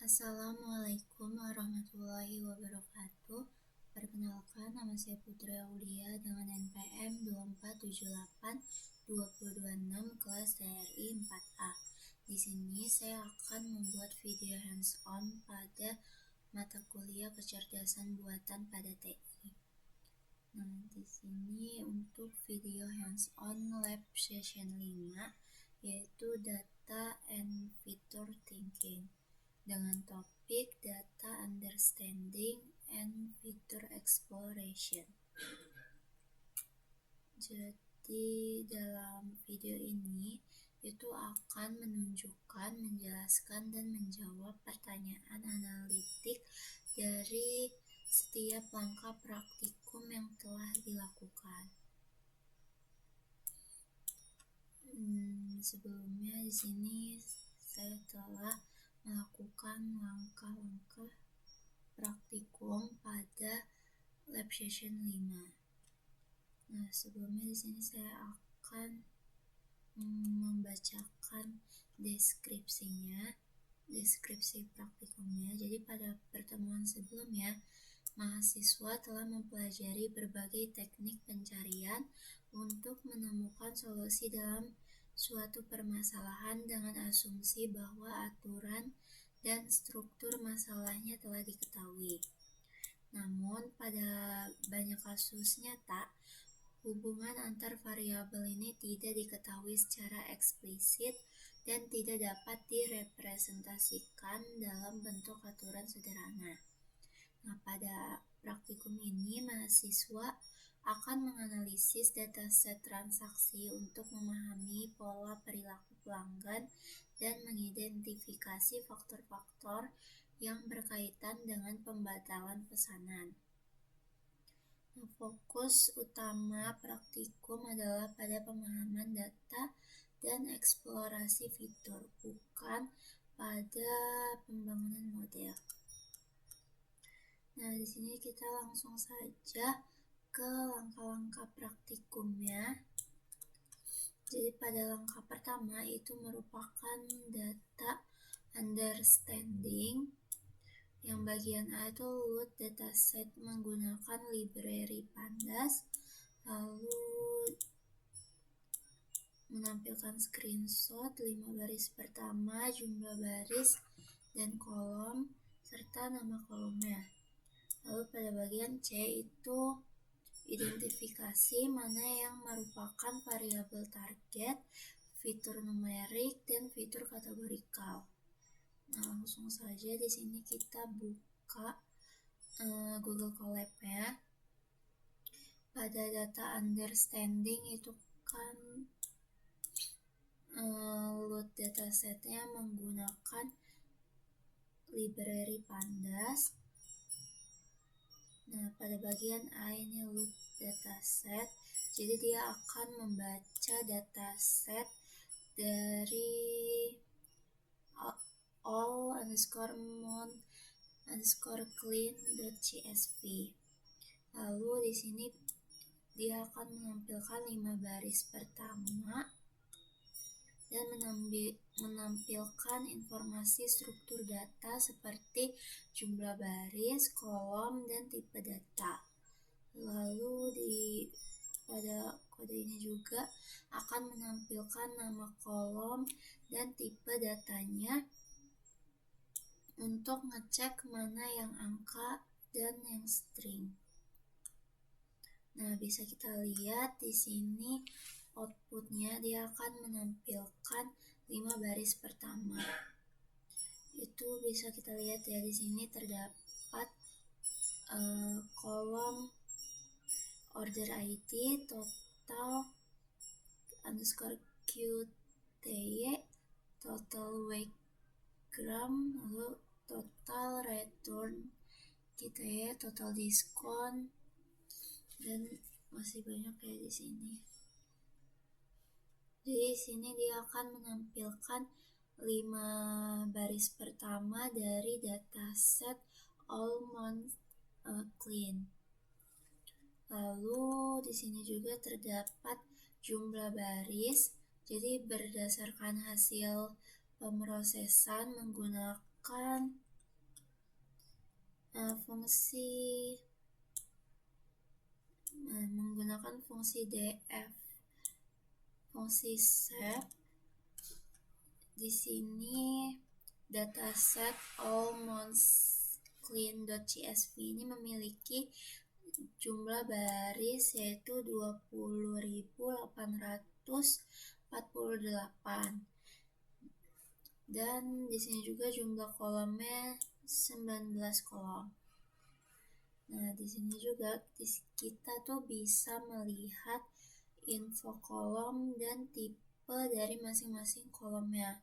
Assalamualaikum warahmatullahi wabarakatuh. Perkenalkan, nama saya Putri Aulia dengan NPM 2478226 kelas TRI 4A. Di sini saya akan membuat video hands-on pada mata kuliah kecerdasan buatan pada TI. Nah, di sini untuk video hands-on lab session 5 yaitu Data and Feature Thinking dengan topik Data Understanding and Feature Exploration. Jadi dalam video ini itu akan menunjukkan, menjelaskan, dan menjawab pertanyaan analitik dari setiap langkah praktikum yang telah dilakukan. Sebelumnya di sini saya telah melakukan langkah-langkah praktikum pada lab session 5. Nah, sebelumnya di sini saya akan membacakan deskripsi praktikumnya. Jadi pada pertemuan sebelumnya, mahasiswa telah mempelajari berbagai teknik pencarian untuk menemukan solusi dalam suatu permasalahan dengan asumsi bahwa aturan dan struktur masalahnya telah diketahui. Namun, pada banyak kasus nyata, hubungan antar variabel ini tidak diketahui secara eksplisit dan tidak dapat direpresentasikan dalam bentuk aturan sederhana. Nah, pada praktikum ini, mahasiswa akan menganalisis dataset transaksi untuk memahami pola perilaku pelanggan dan mengidentifikasi faktor-faktor yang berkaitan dengan pembatalan pesanan. Nah, fokus utama praktikum adalah pada pemahaman data dan eksplorasi fitur, bukan pada pembangunan model. Nah, di sini kita langsung saja ke langkah-langkah praktikumnya. Jadi pada langkah pertama itu merupakan data understanding. Yang bagian A itu load dataset menggunakan library Pandas, lalu menampilkan screenshot 5 baris pertama, jumlah baris dan kolom, serta nama kolomnya. Lalu pada bagian C itu identifikasi mana yang merupakan variabel target, fitur numerik, dan fitur kategorikal. Nah, langsung saja di sini kita buka Google Colab-nya. Pada data understanding itu kan load datasetnya menggunakan library Pandas. Nah, pada bagian A ini load dataset, jadi dia akan membaca dataset dari all_mount_clean.csv. Lalu di sini dia akan menampilkan 5 baris pertama dan menampilkan informasi struktur data seperti jumlah baris, kolom, dan tipe data. Lalu pada kode ini juga akan menampilkan nama kolom dan tipe datanya untuk ngecek mana yang angka dan yang string. Nah, bisa kita lihat di sini outputnya dia akan menampilkan 5 baris pertama. Itu bisa kita lihat ya, di sini terdapat kolom order ID, total underscore QTY, total weight gram, lalu total return gitu ya, total diskon, dan masih banyak ya di sini. Jadi di sini dia akan menampilkan 5 baris pertama dari dataset all_mount_clean. Lalu di sini juga terdapat jumlah baris. Jadi berdasarkan hasil pemrosesan menggunakan menggunakan fungsi df, fungsi set. Di sini dataset allmonthsclean.csv ini memiliki jumlah baris yaitu 20.848, dan di sini juga jumlah kolomnya 19 kolom. Nah, di sini juga kita tuh bisa melihat info kolom dan tipe dari masing-masing kolomnya.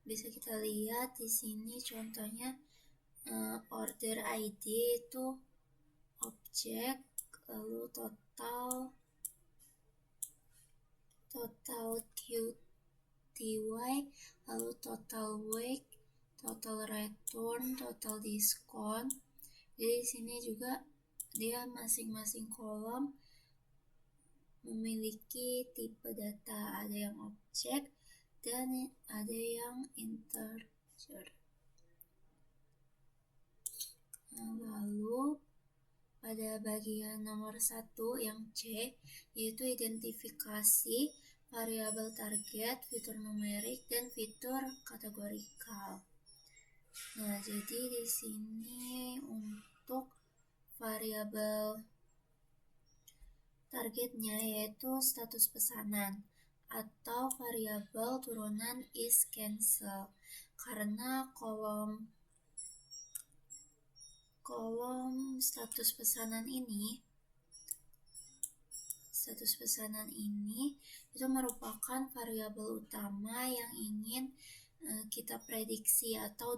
Bisa kita lihat di sini contohnya order ID itu objek, lalu total QTY, lalu total week, total return, total diskon. Jadi di sini juga dia masing-masing kolom memiliki tipe data, ada yang objek dan ada yang integer. Lalu pada bagian nomor 1 yang C, yaitu identifikasi variabel target, fitur numerik, dan fitur kategorikal. Nah, jadi di sini untuk variabel targetnya yaitu status pesanan atau variabel turunan is cancel, karena kolom status pesanan ini itu merupakan variabel utama yang ingin kita prediksi atau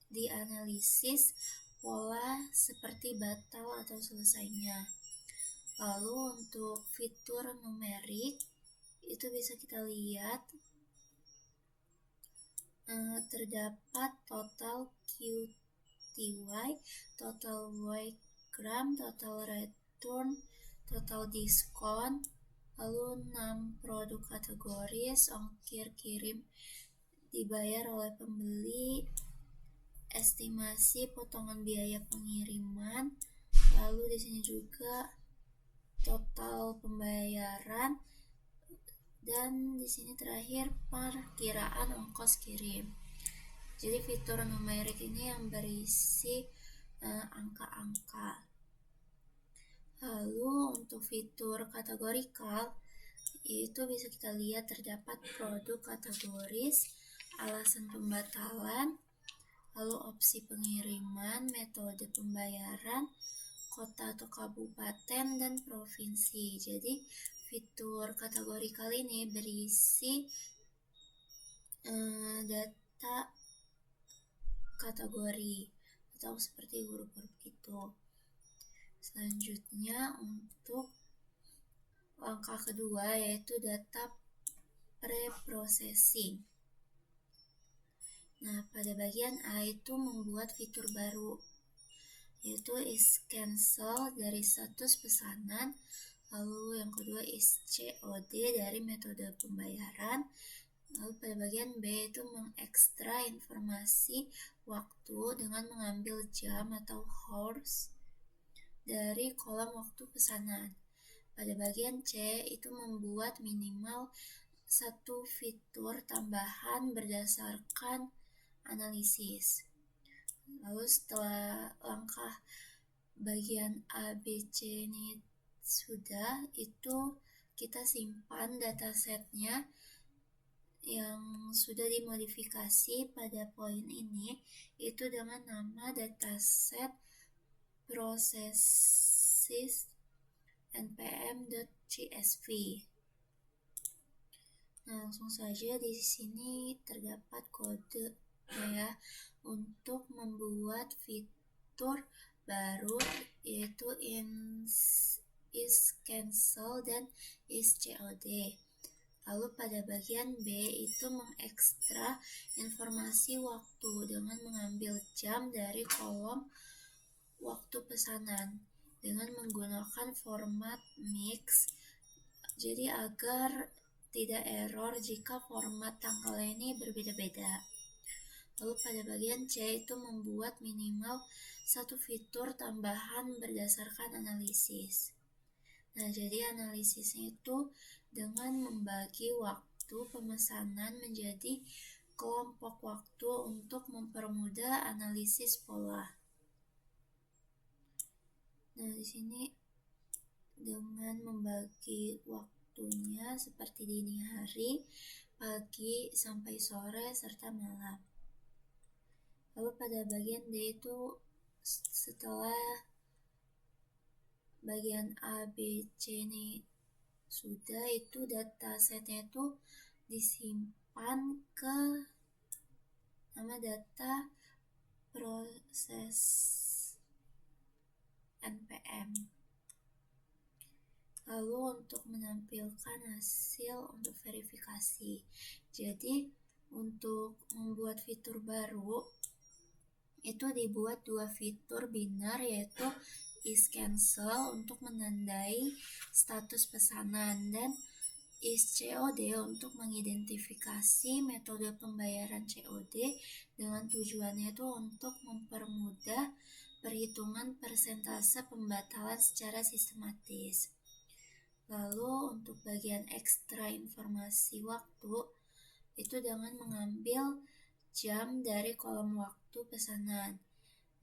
dianalisis pola seperti batal atau selesainya. Lalu untuk fitur numerik itu bisa kita lihat terdapat total QTY, total Y-gram, total return, total diskon, lalu 6 produk kategoris, ongkir kirim dibayar oleh pembeli, estimasi potongan biaya pengiriman, lalu di sini juga total pembayaran, dan di sini terakhir perkiraan ongkos kirim. Jadi fitur numerik ini yang berisi angka-angka. Lalu untuk fitur kategorikal itu bisa kita lihat terdapat produk kategoris, alasan pembatalan, lalu opsi pengiriman, metode pembayaran, kota atau kabupaten, dan provinsi. Jadi fitur kategorikal ini berisi data kategori atau seperti huruf-huruf gitu. Selanjutnya untuk langkah kedua yaitu data pre-processing. Nah, pada bagian A itu membuat fitur baru yaitu is cancel dari status pesanan, lalu yang kedua is COD dari metode pembayaran. Lalu pada bagian B itu mengekstrak informasi waktu dengan mengambil jam atau hours dari kolom waktu pesanan. Pada bagian C itu membuat minimal satu fitur tambahan berdasarkan analisis. Lalu setelah langkah bagian A, B, C ini sudah, itu kita simpan datasetnya yang sudah dimodifikasi pada poin ini itu dengan nama dataset processes npm.csv. Nah, langsung saja di sini terdapat kode ya untuk membuat fitur baru yaitu is cancel dan is COD. Lalu pada bagian B itu mengekstrak informasi waktu dengan mengambil jam dari kolom waktu pesanan dengan menggunakan format mix. Jadi agar tidak error jika format tanggalnya ini berbeda-beda. Lalu pada bagian C itu membuat minimal satu fitur tambahan berdasarkan analisis. Nah, jadi analisisnya itu dengan membagi waktu pemesanan menjadi kelompok waktu untuk mempermudah analisis pola. Nah, di sini dengan membagi waktunya seperti dini hari, pagi sampai sore, serta malam. Lalu pada bagian D itu setelah bagian A, B, C ini sudah, itu datasetnya itu disimpan ke nama data proses NPM. Lalu untuk menampilkan hasil untuk verifikasi. Jadi untuk membuat fitur baru itu dibuat dua fitur binar, yaitu is cancel untuk menandai status pesanan dan is COD untuk mengidentifikasi metode pembayaran COD dengan tujuannya itu untuk mempermudah perhitungan persentase pembatalan secara sistematis. Lalu untuk bagian ekstra informasi waktu itu dengan mengambil jam dari kolom waktu pesanan.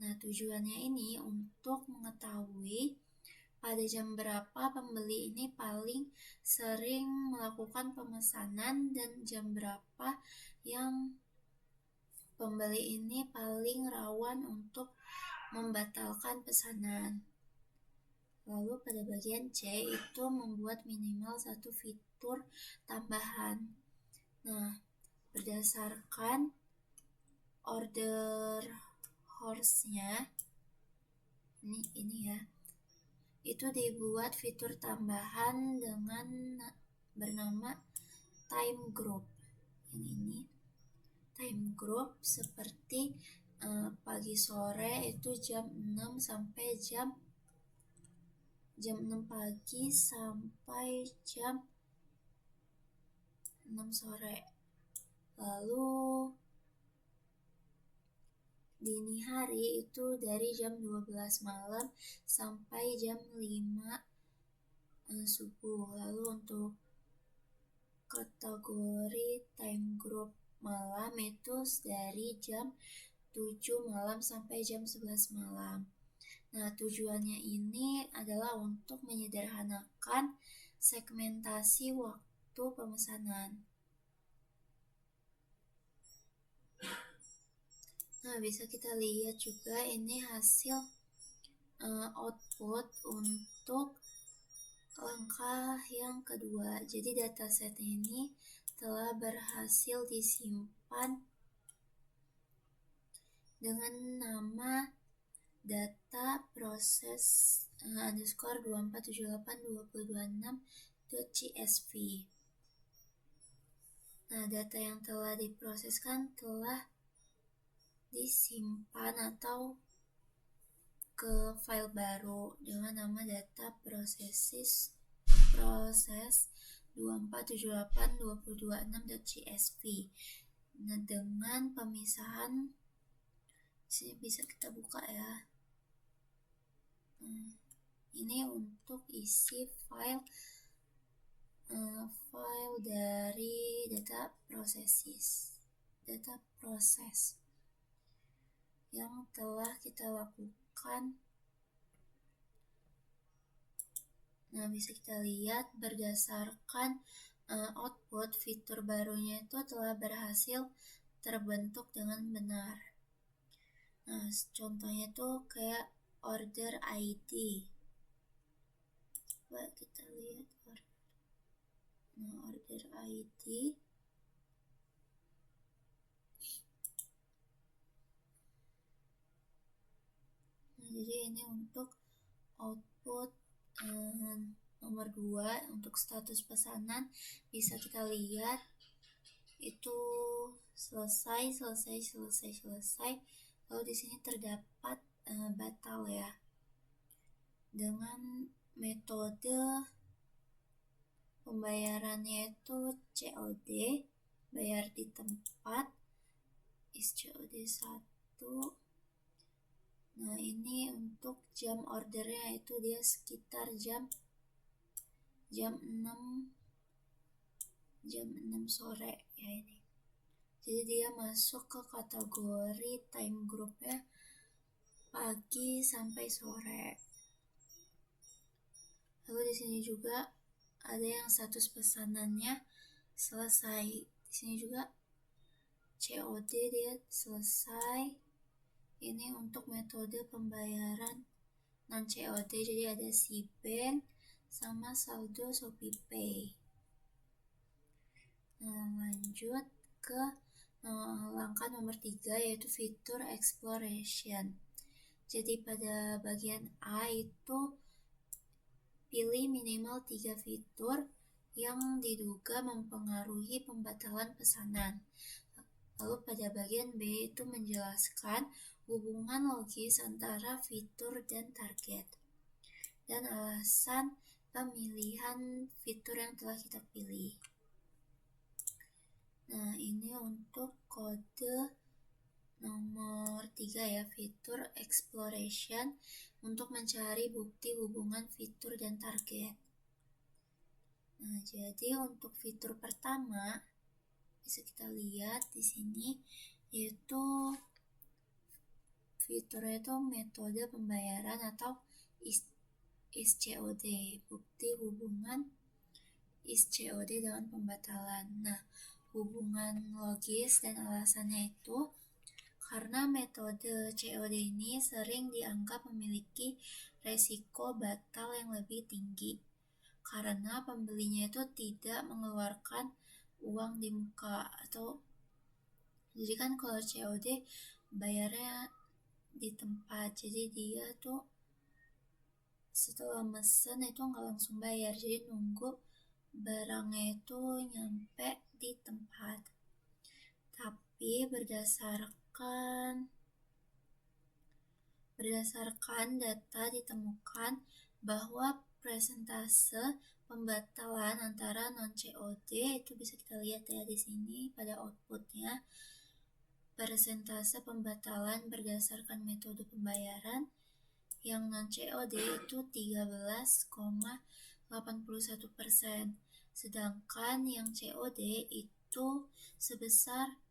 Nah, tujuannya ini untuk mengetahui pada jam berapa pembeli ini paling sering melakukan pemesanan dan jam berapa yang pembeli ini paling rawan untuk membatalkan pesanan. Lalu pada bagian C itu membuat minimal satu fitur tambahan. Nah, berdasarkan order horse-nya ini ya, itu dibuat fitur tambahan dengan bernama time group. Ini time group seperti pagi sore itu jam 6 sampai jam 6 pagi sampai jam 6 sore. Lalu dini hari itu dari jam 12 malam sampai jam 5 subuh. Lalu untuk kategori time group malam itu dari jam 7 malam sampai jam 11 malam. Nah, tujuannya ini adalah untuk menyederhanakan segmentasi waktu pemesanan. Nah, bisa kita lihat juga ini hasil output untuk langkah yang kedua. Jadi dataset ini telah berhasil disimpan dengan nama data proses _24782026.csv. Nah, data yang telah diproseskan telah disimpan atau ke file baru dengan nama data proses 24782026.csv. Nah, dengan pemisahan sini bisa kita buka ya. Ini untuk isi file dari data proses yang telah kita lakukan. Nah, bisa kita lihat berdasarkan output fitur barunya itu telah berhasil terbentuk dengan benar. Nah, contohnya itu kayak order ID. Coba kita lihat order ID. Nah, jadi ini untuk output nomor 2 untuk status pesanan, bisa kita lihat itu selesai. Lalu di sini terdapat batal ya, dengan metode pembayarannya itu COD, bayar di tempat, ISCOD 1. Nah, ini untuk jam ordernya itu dia sekitar jam 6 sore ya ini. Jadi dia masuk ke kategori time groupnya pagi sampai sore. Lalu di sini juga ada yang status pesanannya selesai. Di sini juga COD dia selesai. Ini untuk metode pembayaran non COD, jadi ada Cbank sama saldo ShopeePay. Nah, lanjut ke langkah nomor 3 yaitu fitur exploration. Jadi pada bagian A itu pilih minimal 3 fitur yang diduga mempengaruhi pembatalan pesanan. Lalu pada bagian B itu menjelaskan hubungan logis antara fitur dan target dan alasan pemilihan fitur yang telah kita pilih. Nah, ini untuk kode nomor 3 ya, fitur exploration untuk mencari bukti hubungan fitur dan target. Nah, jadi untuk fitur pertama bisa kita lihat di sini yaitu fiturnya itu metode pembayaran atau ISCOD, bukti hubungan ISCOD dengan pembatalan. Nah, hubungan logis dan alasannya itu karena metode COD ini sering dianggap memiliki resiko batal yang lebih tinggi karena pembelinya itu tidak mengeluarkan uang di muka atau jadi kan kalau COD bayarnya di tempat, jadi dia tuh setelah mesen itu nggak langsung bayar, jadi nunggu barangnya itu nyampe di tempat. Tapi berdasarkan data ditemukan bahwa persentase pembatalan antara non COD itu bisa kita lihat ya di sini pada outputnya. Persentase pembatalan berdasarkan metode pembayaran yang non COD itu 13,81%, sedangkan yang COD itu sebesar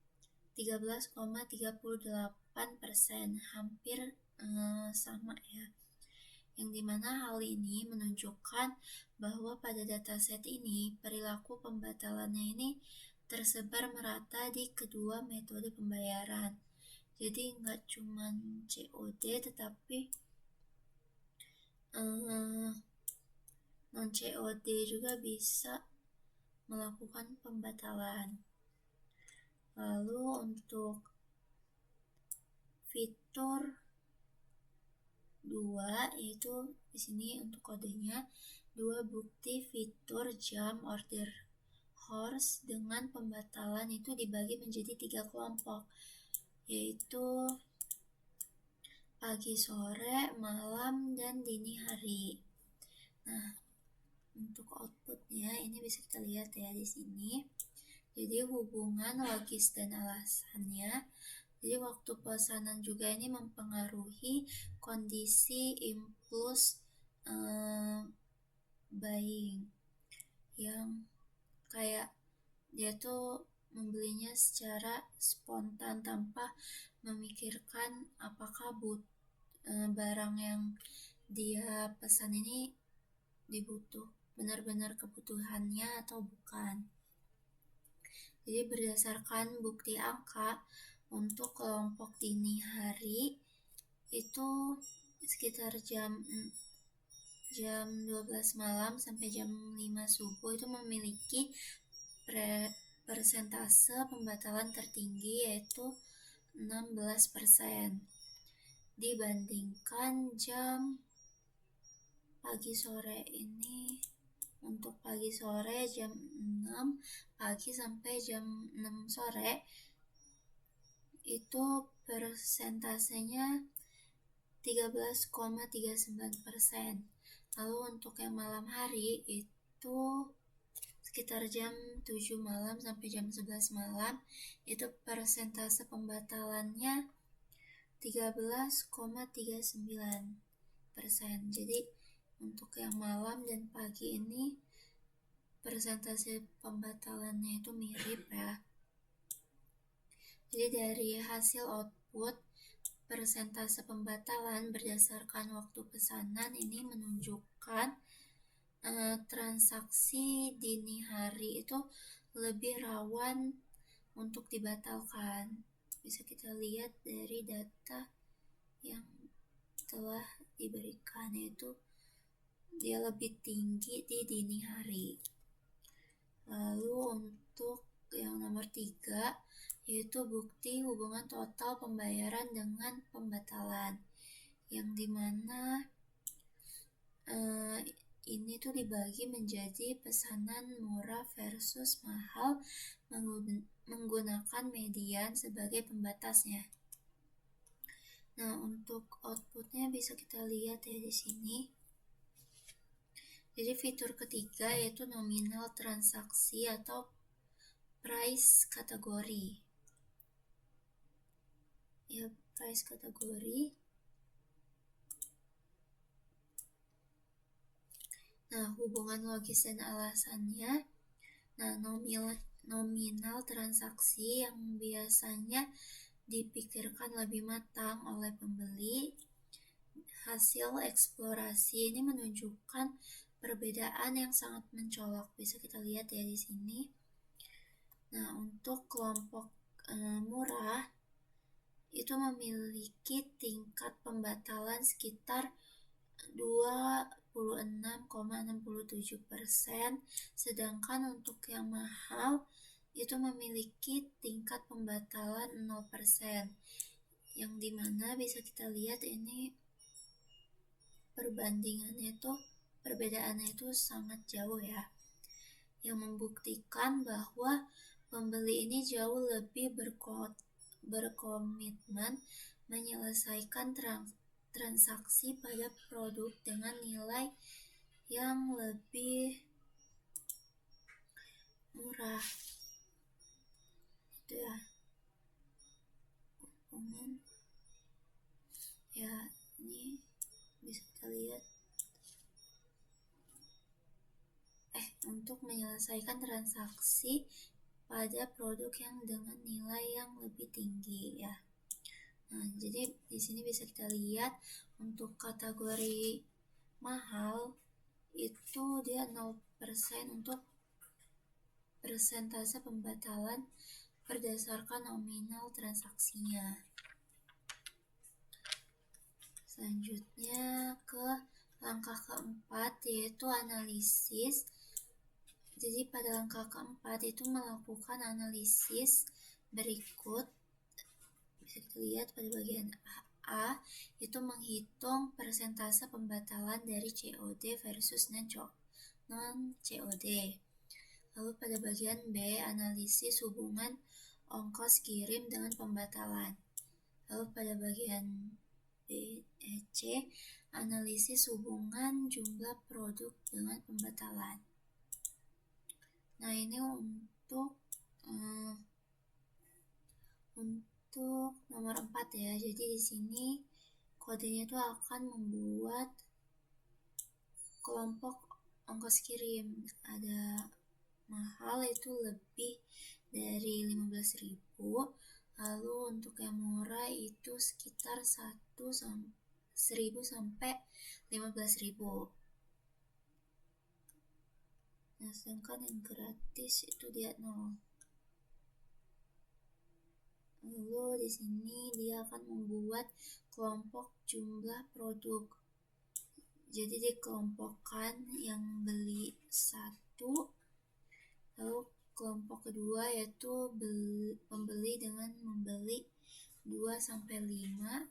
13,38%, hampir sama ya. Yang dimana hal ini menunjukkan bahwa pada dataset ini perilaku pembatalannya ini tersebar merata di kedua metode pembayaran. Jadi nggak cuma COD tetapi non COD juga bisa melakukan pembatalan. Lalu untuk fitur 2 yaitu di sini untuk kodenya 2 bukti fitur jam order horse dengan pembatalan itu dibagi menjadi 3 kelompok, yaitu pagi, sore, malam, dan dini hari. Nah, untuk outputnya ini bisa kita lihat ya di sini. Jadi hubungan logis dan alasannya. Jadi waktu pesanan juga ini mempengaruhi kondisi impuls buying yang kayak dia tuh membelinya secara spontan tanpa memikirkan apakah barang yang dia pesan ini benar-benar kebutuhannya atau bukan. Jadi berdasarkan bukti angka untuk kelompok dini hari itu sekitar jam 12 malam sampai jam 5 subuh itu memiliki persentase pembatalan tertinggi yaitu 16%, dibandingkan jam pagi sore ini. Untuk pagi sore jam 6 pagi sampai jam 6 sore itu persentasenya 13,39%. Lalu untuk yang malam hari itu sekitar jam 7 malam sampai jam 11 malam, itu persentase pembatalannya 13,39%. Jadi untuk yang malam dan pagi ini persentase pembatalannya itu mirip ya. Jadi dari hasil output persentase pembatalan berdasarkan waktu pesanan ini menunjukkan transaksi dini hari itu lebih rawan untuk dibatalkan. Bisa kita lihat dari data yang telah diberikan, yaitu dia lebih tinggi di dini hari. Lalu untuk yang nomor 3, yaitu bukti hubungan total pembayaran dengan pembatalan, yang dimana ini tuh dibagi menjadi pesanan murah versus mahal menggunakan median sebagai pembatasnya. Nah, untuk outputnya bisa kita lihat ya di sini. Jadi fitur ketiga yaitu nominal transaksi atau price kategori. Ya, price kategori. Nah, hubungan logis dan alasannya. Nah, nominal transaksi yang biasanya dipikirkan lebih matang oleh pembeli. Hasil eksplorasi ini menunjukkan perbedaan yang sangat mencolok. Bisa kita lihat ya di sini. Nah, untuk kelompok murah itu memiliki tingkat pembatalan sekitar 26,67%, sedangkan untuk yang mahal itu memiliki tingkat pembatalan 0%, yang dimana bisa kita lihat ini perbedaannya itu sangat jauh ya, yang membuktikan bahwa pembeli ini jauh lebih berkomitmen menyelesaikan transaksi pada produk dengan nilai yang lebih murah. Itu ya. Ya, ini bisa kita lihat. Untuk menyelesaikan transaksi pada produk yang dengan nilai yang lebih tinggi ya. Nah, jadi di sini bisa kita lihat untuk kategori mahal itu dia 0% untuk persentase pembatalan berdasarkan nominal transaksinya. Selanjutnya ke langkah keempat, yaitu analisis. Jadi pada langkah keempat itu melakukan analisis berikut. Bisa kita lihat pada bagian A itu menghitung persentase pembatalan dari COD versus non-COD. Lalu pada bagian B, analisis hubungan ongkos kirim dengan pembatalan. Lalu pada bagian C, analisis hubungan jumlah produk dengan pembatalan. Nah, ini untuk nomor 4 ya. Jadi di sini kodenya itu akan membuat kelompok ongkos kirim. Ada mahal itu lebih dari 15.000. Lalu untuk yang murah itu sekitar 1.000 sampai 15.000. Nah, sedangkan yang gratis itu dia 0. Lalu di sini dia akan membuat kelompok jumlah produk. Jadi dikelompokkan yang beli 1, lalu kelompok kedua yaitu pembeli dengan membeli 2 sampai 5.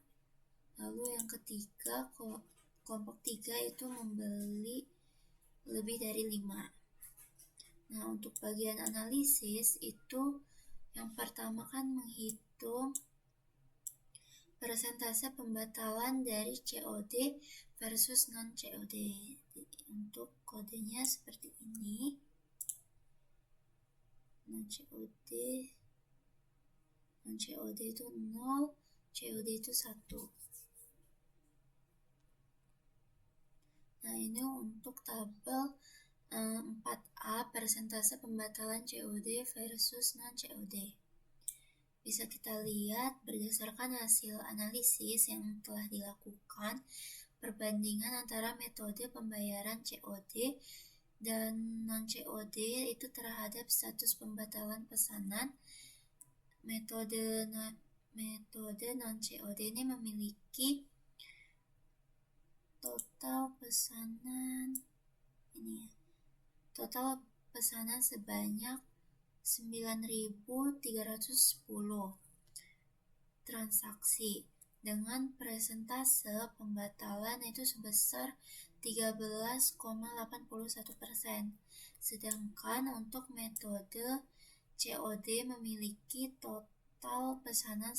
Lalu yang ketiga, kelompok 3 itu membeli lebih dari 5. Nah, untuk bagian analisis itu yang pertama kan menghitung persentase pembatalan dari COD versus non-COD. Untuk kodenya seperti ini. non-COD itu 0, COD itu 1. Nah, ini untuk tabel 4A persentase pembatalan COD versus non-COD. Bisa kita lihat berdasarkan hasil analisis yang telah dilakukan, perbandingan antara metode pembayaran COD dan non-COD itu terhadap status pembatalan pesanan. Metode non-COD ini memiliki total pesanan sebanyak 9.310 transaksi dengan persentase pembatalan itu sebesar 13,81%. Sedangkan untuk metode COD memiliki total pesanan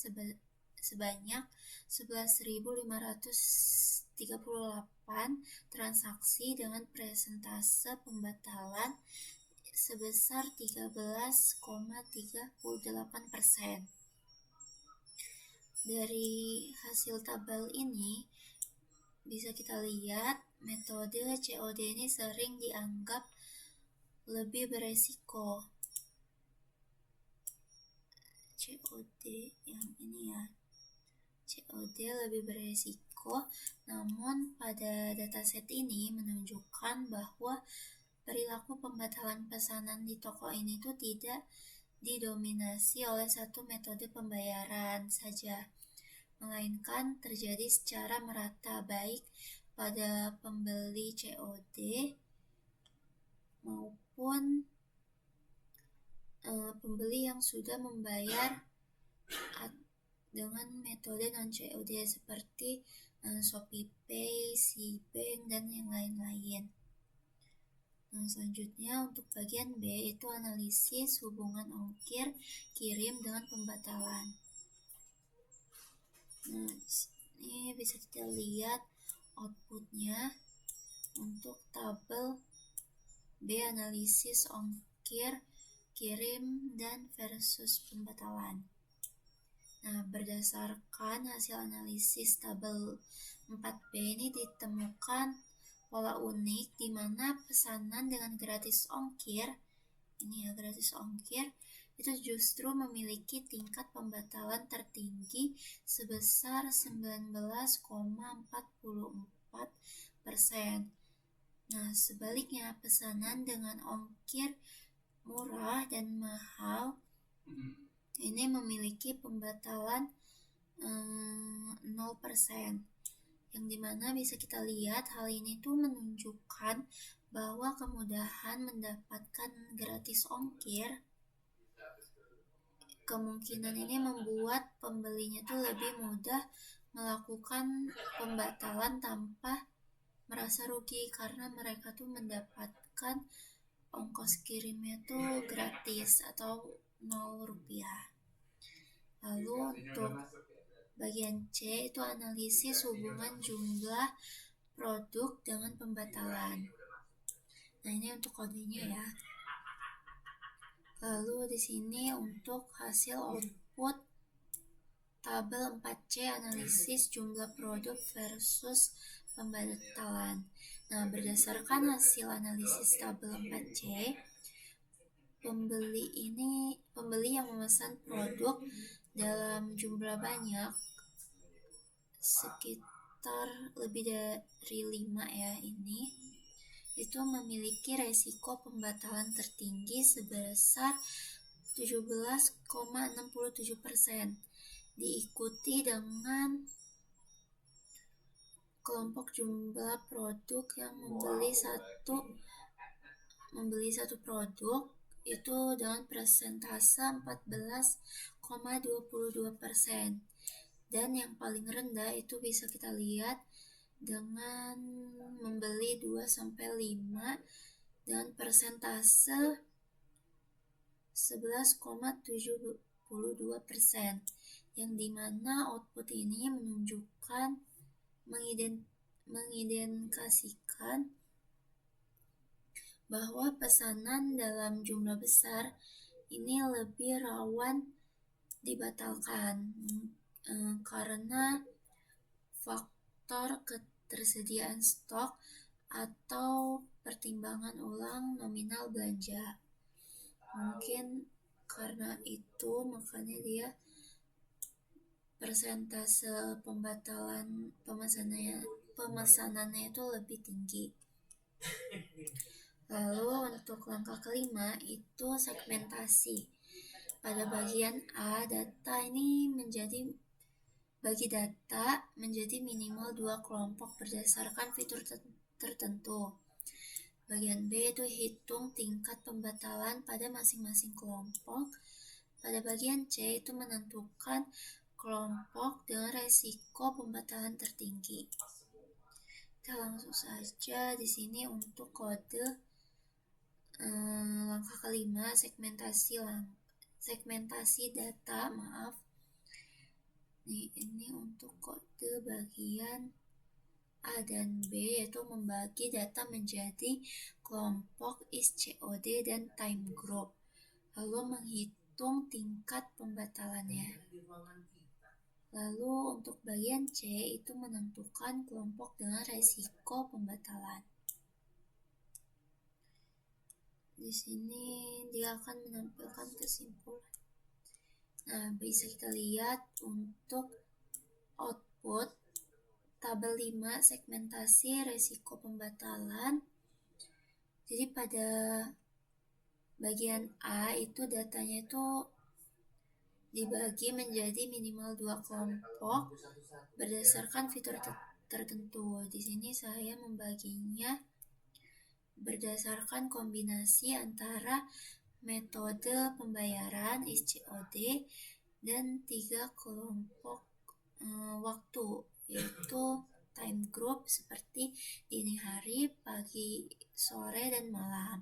sebanyak 11.538 transaksi dengan persentase pembatalan sebesar 13,38%. Dari hasil tabel ini bisa kita lihat metode COD ini sering dianggap lebih beresiko. COD yang ini ya, COD lebih beresiko, namun pada dataset ini menunjukkan bahwa perilaku pembatalan pesanan di toko ini tuh tidak didominasi oleh satu metode pembayaran saja, melainkan terjadi secara merata baik pada pembeli COD maupun pembeli yang sudah membayar dengan metode non-COD seperti ShopeePay, Cbank, dan yang lain-lain. Nah, selanjutnya untuk bagian B itu analisis hubungan ongkir kirim dengan pembatalan. Nah, ini bisa kita lihat outputnya untuk tabel B analisis ongkir kirim dan versus pembatalan. Nah, berdasarkan hasil analisis tabel 4B ini ditemukan pola unik di mana pesanan dengan gratis ongkir, ini ya gratis ongkir, itu justru memiliki tingkat pembatalan tertinggi sebesar 19,44%. Nah, sebaliknya pesanan dengan ongkir murah dan mahal ini memiliki pembatalan 0%. Yang dimana bisa kita lihat hal ini tuh menunjukkan bahwa kemudahan mendapatkan gratis ongkir, kemungkinan ini membuat pembelinya tuh lebih mudah melakukan pembatalan tanpa merasa rugi karena mereka tuh mendapatkan ongkos kirimnya tuh gratis atau 0 rupiah. Lalu untuk bagian C itu analisis hubungan jumlah produk dengan pembatalan. Nah, ini untuk kodenya ya. Lalu di sini untuk hasil output tabel 4C analisis jumlah produk versus pembatalan. Nah, berdasarkan hasil analisis tabel 4C, pembeli yang memesan produk dalam jumlah banyak sekitar lebih dari 5 ya, ini itu memiliki resiko pembatalan tertinggi sebesar 17,67%, diikuti dengan kelompok jumlah produk yang membeli satu produk itu dengan persentase 14,22%. Dan yang paling rendah itu bisa kita lihat dengan membeli 2-5 dengan persentase 11,72%, yang dimana output ini menunjukkan mengidentifikasikan bahwa pesanan dalam jumlah besar ini lebih rawan dibatalkan karena faktor ketersediaan stok atau pertimbangan ulang nominal belanja. Mungkin karena itu makanya dia persentase pemesanannya itu lebih tinggi. Lalu untuk langkah kelima itu segmentasi. Pada bagian A, bagi data menjadi minimal 2 kelompok berdasarkan fitur tertentu. Bagian B itu hitung tingkat pembatalan pada masing-masing kelompok. Pada bagian C itu menentukan kelompok dengan resiko pembatalan tertinggi. Kita langsung saja di sini untuk kode langkah kelima, segmentasi data. Ini untuk kode bagian A dan B, yaitu membagi data menjadi kelompok ISCOD dan time group, lalu menghitung tingkat pembatalannya. Lalu untuk bagian C itu menentukan kelompok dengan resiko pembatalan. Di sini dia akan menampilkan kesimpulan. Nah, bisa kita lihat untuk output tabel 5 segmentasi resiko pembatalan. Jadi pada bagian A itu datanya itu dibagi menjadi minimal 2 kelompok berdasarkan fitur tertentu. Di sini saya membaginya berdasarkan kombinasi antara metode pembayaran ISCOD dan 3 kelompok waktu, yaitu time group seperti dini hari, pagi, sore, dan malam.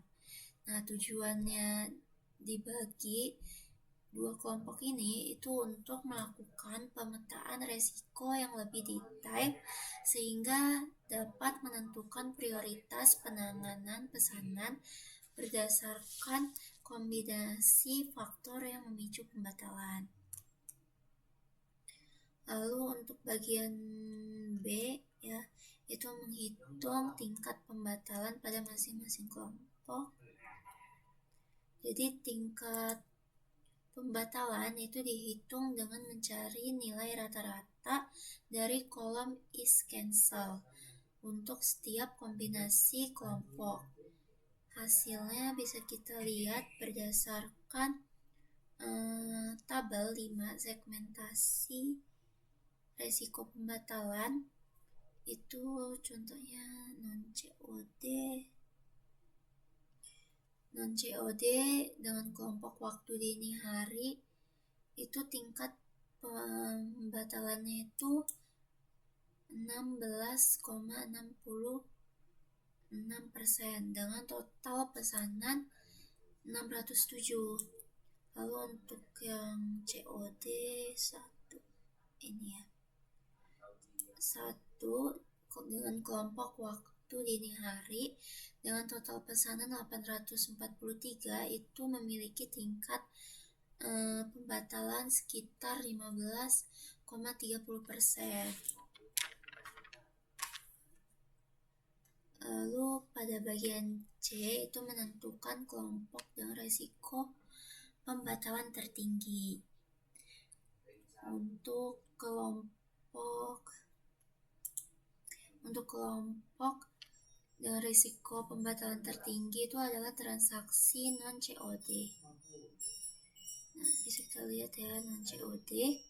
Nah, tujuannya dibagi 2 kelompok ini itu untuk melakukan pemetaan resiko yang lebih detail sehingga dapat menentukan prioritas penanganan pesanan berdasarkan kombinasi faktor yang memicu pembatalan. Lalu untuk bagian B ya, itu menghitung tingkat pembatalan pada masing-masing kelompok. Jadi tingkat pembatalan itu dihitung dengan mencari nilai rata-rata dari kolom is cancel untuk setiap kombinasi kelompok. Hasilnya bisa kita lihat berdasarkan tabel 5 segmentasi resiko pembatalan. Itu contohnya non-COD dengan kelompok waktu dini hari itu tingkat pembatalannya itu 16,66% dengan total pesanan 607. Lalu untuk yang COD 1 ini ya, 1 dengan kelompok waktu dini hari dengan total pesanan 843 itu memiliki tingkat pembatalan sekitar 15,30%. Lalu pada bagian C itu menentukan kelompok dengan resiko pembatalan tertinggi. Untuk kelompok dengan risiko pembatalan tertinggi itu adalah transaksi non-COD. Nah, bisa kita lihat ya, non-COD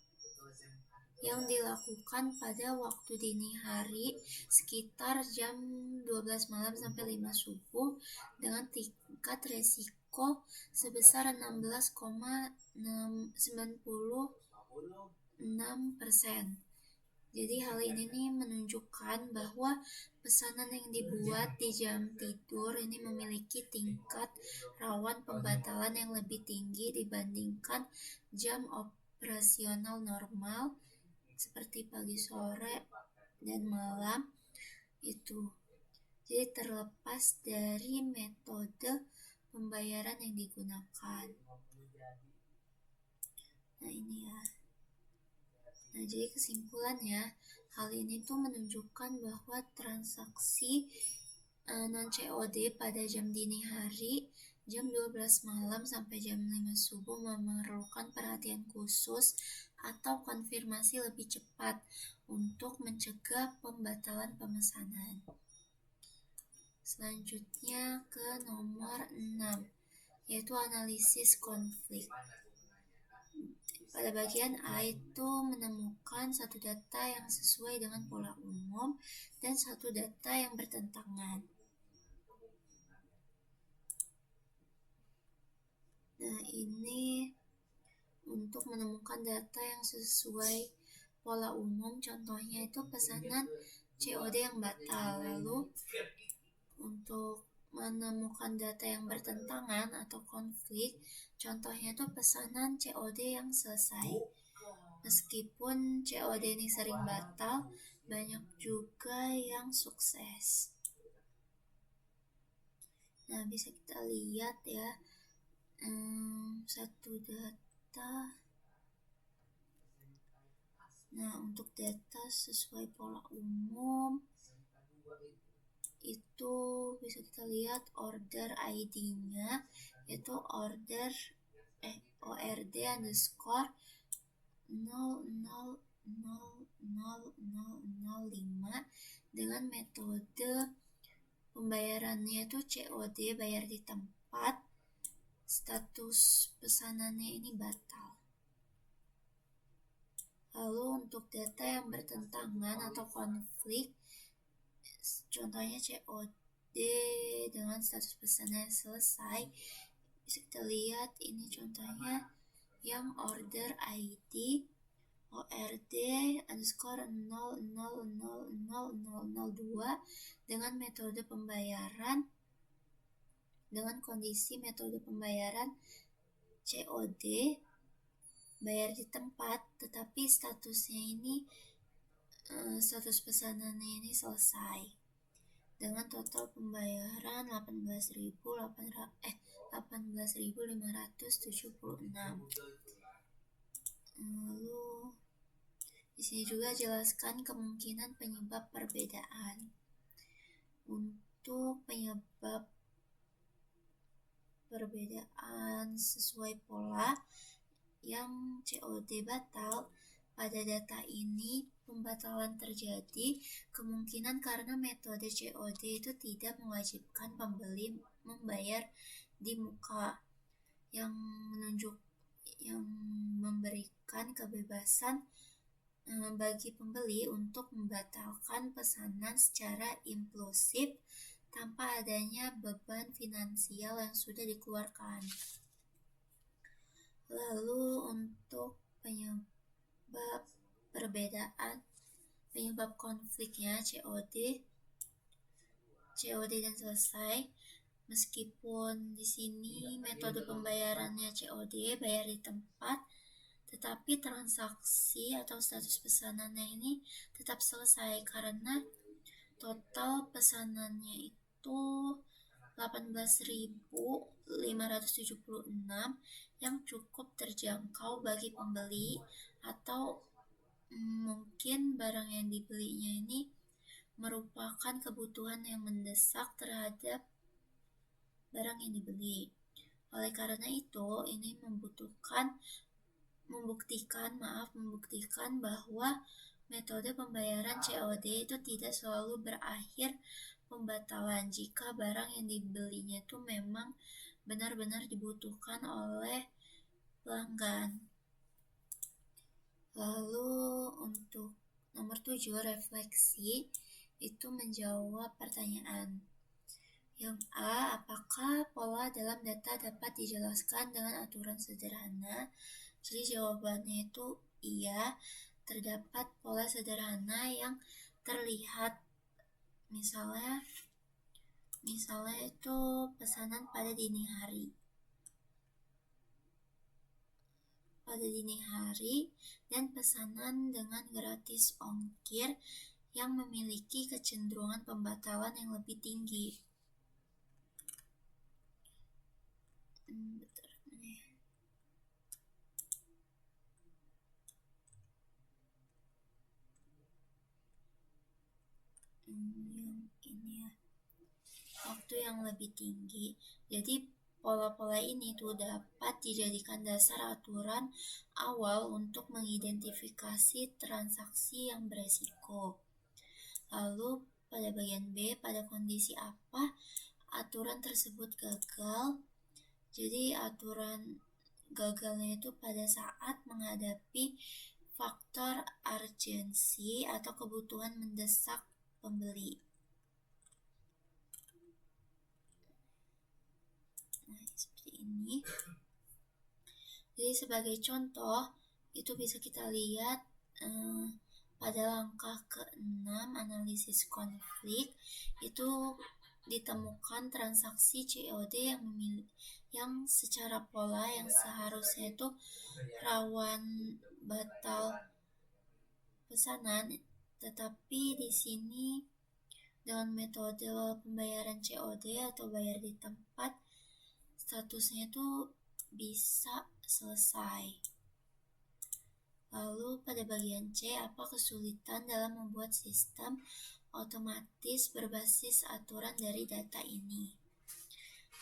yang dilakukan pada waktu dini hari sekitar jam 12 malam sampai 5 subuh dengan tingkat resiko sebesar 16,96%. Jadi hal ini nih menunjukkan bahwa pesanan yang dibuat di jam tidur ini memiliki tingkat rawan pembatalan yang lebih tinggi dibandingkan jam operasional normal seperti pagi, sore, dan malam itu. Jadi terlepas dari metode pembayaran yang digunakan. Nah ini ya. Nah jadi kesimpulannya, hal ini tuh menunjukkan bahwa transaksi non-COD pada jam dini hari, jam 12 malam sampai jam 5 subuh memerlukan perhatian khusus atau konfirmasi lebih cepat untuk mencegah pembatalan pemesanan. Selanjutnya ke nomor 6, yaitu analisis konflik. Pada bagian A itu menemukan satu data yang sesuai dengan pola umum dan satu data yang bertentangan. Nah, ini untuk menemukan data yang sesuai pola umum, contohnya itu pesanan COD yang batal. Lalu untuk menemukan data yang bertentangan atau konflik, contohnya itu pesanan COD yang selesai. Meskipun COD ini sering batal, banyak juga yang sukses. Nah, bisa kita lihat ya, satu data. Nah, untuk data sesuai pola umum, itu bisa kita lihat order ID-nya, yaitu ORD underscore 000005 dengan metode pembayarannya itu COD, bayar di tempat. Status pesanannya ini batal. Lalu untuk data yang bertentangan atau konflik, contohnya COD dengan status pesanan selesai, bisa kita lihat ini contohnya yang order ID ORD underscore 000002 dengan metode pembayaran dengan kondisi metode pembayaran COD, bayar di tempat, tetapi statusnya ini status pesanannya ini selesai dengan total pembayaran 18.576. Lalu di sini juga jelaskan kemungkinan penyebab perbedaan. Untuk penyebab perbedaan sesuai pola yang COD batal, pada data ini pembatalan terjadi kemungkinan karena metode COD itu tidak mewajibkan pembeli membayar di muka, yang memberikan kebebasan bagi pembeli untuk membatalkan pesanan secara impulsif tanpa adanya beban finansial yang sudah dikeluarkan. Lalu untuk penyebab konfliknya COD dan selesai. Meskipun di sini metode pembayarannya COD, bayar di tempat, tetapi transaksi atau status pesanannya ini tetap selesai karena total pesanannya itu 18.576 yang cukup terjangkau bagi pembeli, atau mungkin barang yang dibelinya ini merupakan kebutuhan yang mendesak terhadap barang yang dibeli. Oleh karena itu, ini membuktikan bahwa metode pembayaran COD itu tidak selalu berakhir pembatalan jika barang yang dibelinya itu memang benar-benar dibutuhkan oleh pelanggan. Lalu untuk nomor 7, refleksi, itu menjawab pertanyaan. Yang A, apakah pola dalam data dapat dijelaskan dengan aturan sederhana? Jadi jawabannya itu iya, terdapat pola sederhana yang terlihat. Misalnya itu pesanan pada dini hari dan pesanan dengan gratis ongkir yang memiliki kecenderungan pembatalan yang lebih tinggi. yang ini ya, waktu yang lebih tinggi. Jadi pola-pola ini tuh dapat dijadikan dasar aturan awal untuk mengidentifikasi transaksi yang beresiko. Lalu pada bagian B, pada kondisi apa aturan tersebut gagal? Jadi aturan gagalnya itu pada saat menghadapi faktor urgensi atau kebutuhan mendesak pembeli. Nah, seperti ini. Jadi sebagai contoh, itu bisa kita lihat pada langkah ke-6 analisis konflik, itu ditemukan transaksi COD yang secara pola yang seharusnya itu rawan batal pesanan, tetapi di sini dengan metode pembayaran COD atau bayar di tempat, statusnya itu bisa selesai. Lalu pada bagian C, apa kesulitan dalam membuat sistem otomatis berbasis aturan dari data ini?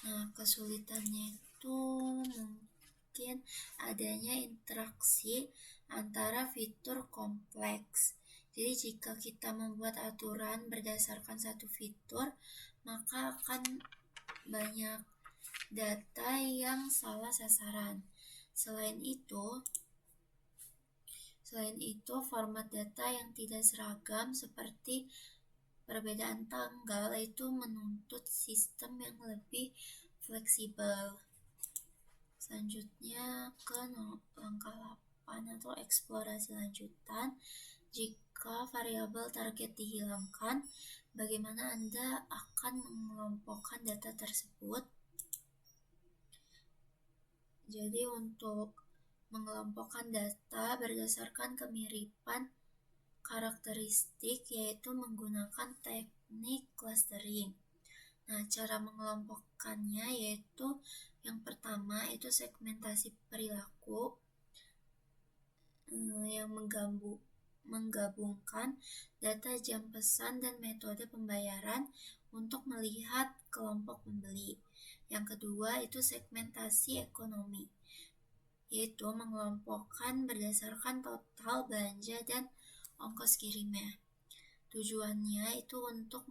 Nah, kesulitannya itu mungkin adanya interaksi antara fitur kompleks. Jadi jika kita membuat aturan berdasarkan satu fitur, maka akan banyak data yang salah sasaran. Selain itu, format data yang tidak seragam seperti perbedaan tanggal itu menuntut sistem yang lebih fleksibel. Selanjutnya ke langkah 8 atau eksplorasi lanjutan. Jika variabel target dihilangkan, bagaimana Anda akan mengelompokkan data tersebut? Jadi untuk mengelompokkan data berdasarkan kemiripan karakteristik, yaitu menggunakan teknik clustering. Nah, cara mengelompokkannya yaitu yang pertama itu segmentasi perilaku yang menggabungkan data jam pesan dan metode pembayaran untuk melihat kelompok pembeli. Yang kedua itu segmentasi ekonomi, yaitu mengelompokkan berdasarkan total belanja dan ongkos kirimnya. Tujuannya itu untuk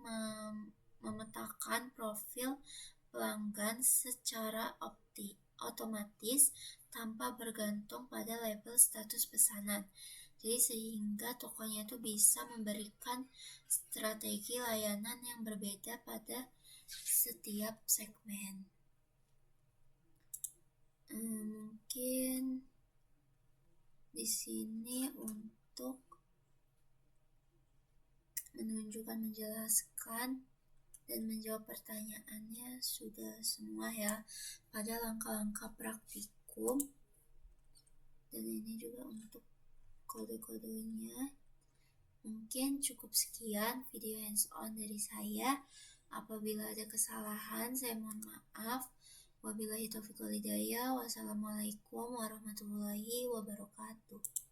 memetakan profil pelanggan secara otomatis tanpa bergantung pada label status pesanan. Jadi sehingga tokonya itu bisa memberikan strategi layanan yang berbeda pada setiap segmen. Mungkin di sini untuk menjelaskan dan menjawab pertanyaannya sudah semua ya pada langkah-langkah praktikum, dan ini juga untuk kode-kodenya. Mungkin cukup sekian video hands on dari saya. Apabila ada kesalahan saya mohon maaf. Wabillahi taufiq wal hidayah. Wassalamualaikum warahmatullahi wabarakatuh.